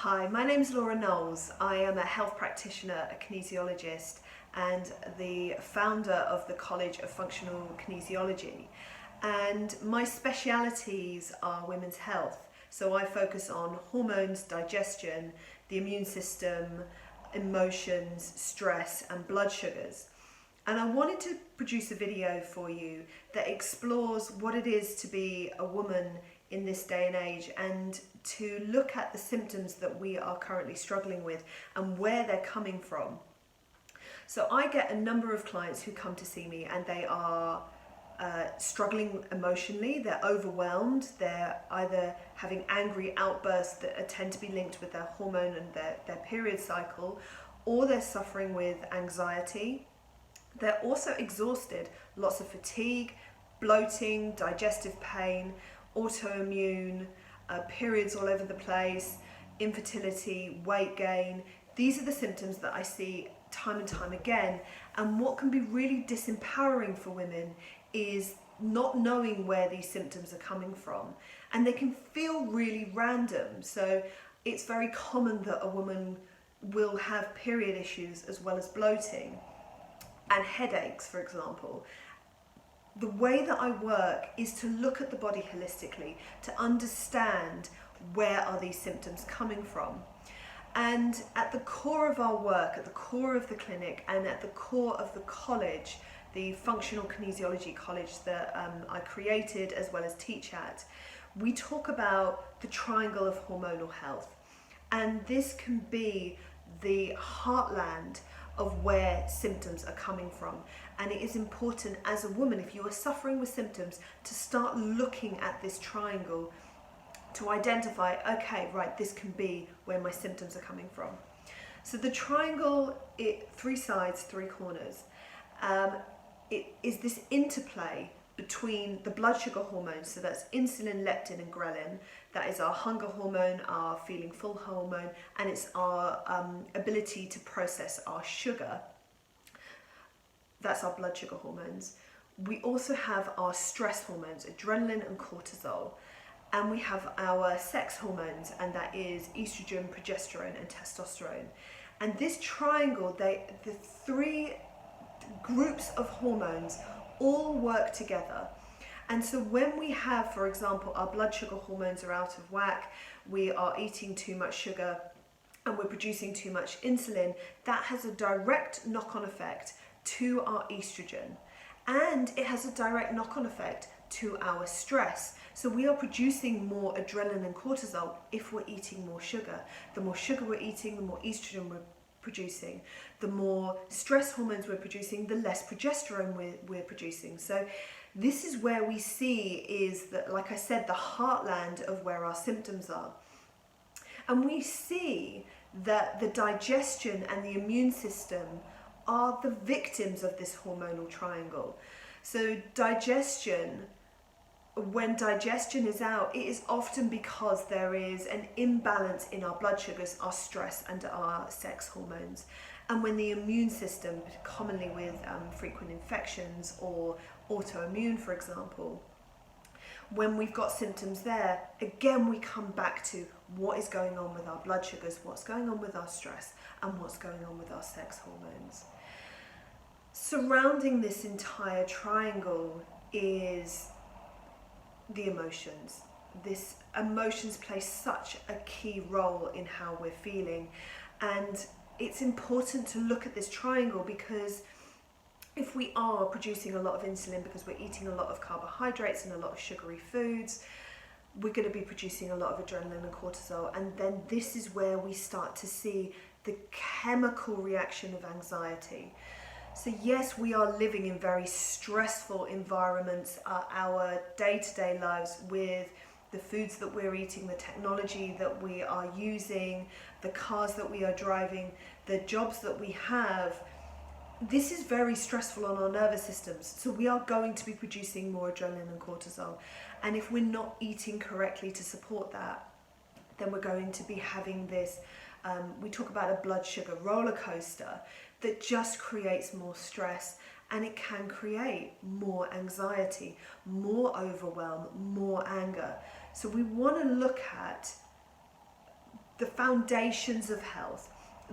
Hi, my name's Laura Knowles. I am a health practitioner, a kinesiologist, and the founder of the College of Functional Kinesiology. And my specialities are women's health. So I focus on hormones, digestion, the immune system, emotions, stress, and blood sugars. And I wanted to produce a video for you that explores what it is to be a woman in this day and age, and to look at the symptoms that we are currently struggling with and where they're coming from. So I get a number of clients who come to see me and they are struggling emotionally, they're overwhelmed, they're either having angry outbursts that tend to be linked with their hormone and their period cycle, or they're suffering with anxiety. They're also exhausted, lots of fatigue, bloating, digestive pain, autoimmune, periods all over the place, infertility, weight gain. These are the symptoms that I see time and time again. And what can be really disempowering for women is not knowing where these symptoms are coming from. And they can feel really random. So it's very common that a woman will have period issues as well as bloating and headaches, for example. The way that I work is to look at the body holistically, to understand where are these symptoms coming from. And at the core of our work, at the core of the clinic, and at the core of the college, the Functional Kinesiology College that I created as well as teach at, we talk about the triangle of hormonal health. And this can be the heartland of where symptoms are coming from. And it is important as a woman, if you are suffering with symptoms, to start looking at this triangle to identify, okay, right, this can be where my symptoms are coming from. So the triangle, three sides, three corners. It is this interplay between the blood sugar hormones, so that's insulin, leptin and ghrelin. That is our hunger hormone, our feeling full hormone, and it's our ability to process our sugar. That's our blood sugar hormones. We also have our stress hormones, adrenaline and cortisol. And we have our sex hormones, and that is estrogen, progesterone and testosterone. And this triangle, the three groups of hormones all work together. And so when we have, for example, our blood sugar hormones are out of whack, we are eating too much sugar and we're producing too much insulin, that has a direct knock-on effect to our estrogen. And it has a direct knock-on effect to our stress. So we are producing more adrenaline and cortisol if we're eating more sugar. The more sugar we're eating, the more estrogen we're producing. The more stress hormones we're producing, the less progesterone we're producing. So this is where we see is that, like I said, the heartland of where our symptoms are. And we see that the digestion and the immune system are the victims of this hormonal triangle. So digestion, when digestion is out, it is often because there is an imbalance in our blood sugars, our stress and our sex hormones. And when the immune system, commonly with frequent infections or autoimmune, for example, when we've got symptoms there, again we come back to what is going on with our blood sugars, what's going on with our stress, and what's going on with our sex hormones. Surrounding this entire triangle is the emotions. This emotions play such a key role in how we're feeling, and it's important to look at this triangle, because if we are producing a lot of insulin because we're eating a lot of carbohydrates and a lot of sugary foods, we're going to be producing a lot of adrenaline and cortisol, and then this is where we start to see the chemical reaction of anxiety. So yes, we are living in very stressful environments, our day-to-day lives, with the foods that we're eating, the technology that we are using, the cars that we are driving, the jobs that we have. This is very stressful on our nervous systems. So we are going to be producing more adrenaline and cortisol. And if we're not eating correctly to support that, then we're going to be having this, we talk about a blood sugar roller coaster that just creates more stress, and it can create more anxiety, more overwhelm, more anger. So we want to look at the foundations of health,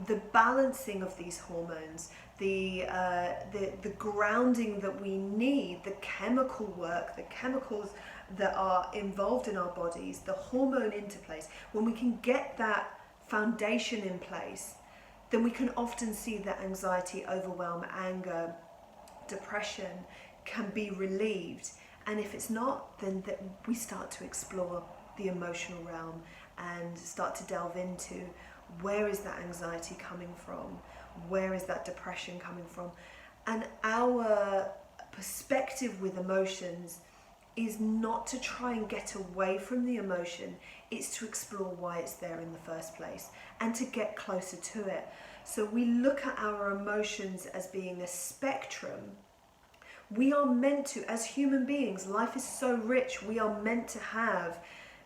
the balancing of these hormones, the grounding that we need, the chemical work, the chemicals that are involved in our bodies, the hormone interplays. When we can get that foundation in place, then we can often see that anxiety, overwhelm, anger, depression can be relieved. And if it's not, then we start to explore the emotional realm and start to delve into where is that anxiety coming from, where is that depression coming from. And our perspective with emotions is not to try and get away from the emotion, it's to explore why it's there in the first place and to get closer to it. So we look at our emotions as being a spectrum. We are meant to, as human beings, life is so rich, we are meant to have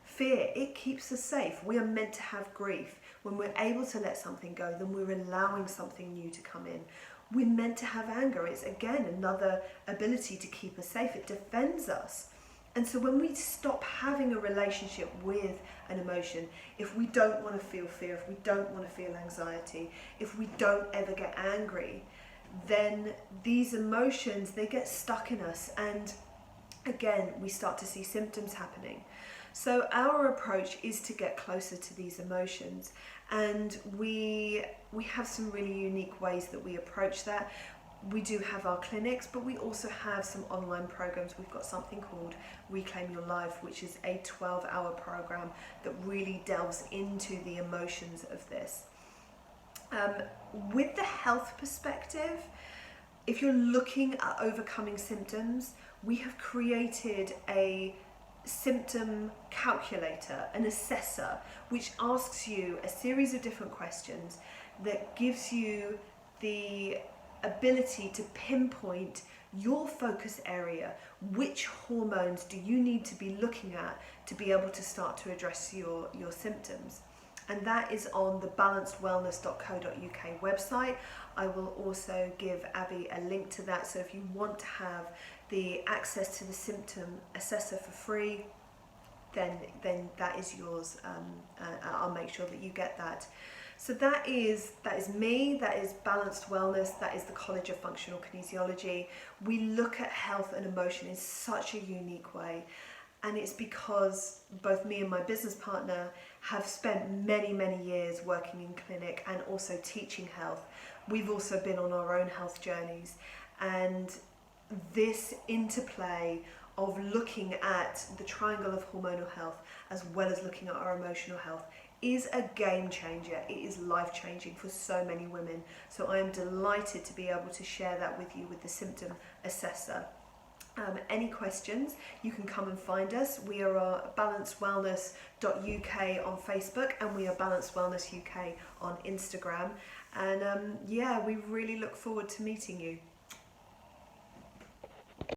fear. It keeps us safe. We are meant to have grief. When we're able to let something go, then we're allowing something new to come in. We're meant to have anger. It's, again, another ability to keep us safe. It defends us. And so when we stop having a relationship with an emotion, if we don't want to feel fear, if we don't want to feel anxiety, if we don't ever get angry, then these emotions, they get stuck in us. And again, we start to see symptoms happening. So our approach is to get closer to these emotions, and we have some really unique ways that we approach that. We do have our clinics, but we also have some online programs. We've got something called Reclaim Your Life, which is a 12-hour program that really delves into the emotions of this. With the health perspective, if you're looking at overcoming symptoms, we have created a symptom calculator, an assessor, which asks you a series of different questions that gives you the ability to pinpoint your focus area. Which hormones do you need to be looking at to be able to start to address your symptoms? And that is on the balancedwellness.co.uk website. I will also give Abby a link to that, so if you want to have the access to the symptom assessor for free, then that is yours. I'll make sure that you get that. So that is me, that is Balanced Wellness, that is the College of Functional Kinesiology. We look at health and emotion in such a unique way, and it's because both me and my business partner have spent many, many years working in clinic and also teaching health. We've also been on our own health journeys, and this interplay of looking at the triangle of hormonal health as well as looking at our emotional health is a game changer. It is life changing for so many women. So I am delighted to be able to share that with you with the symptom assessor. Any questions, you can come and find us. We are balancedwellness.uk on Facebook, and we are Balanced Wellness UK on Instagram. And we really look forward to meeting you.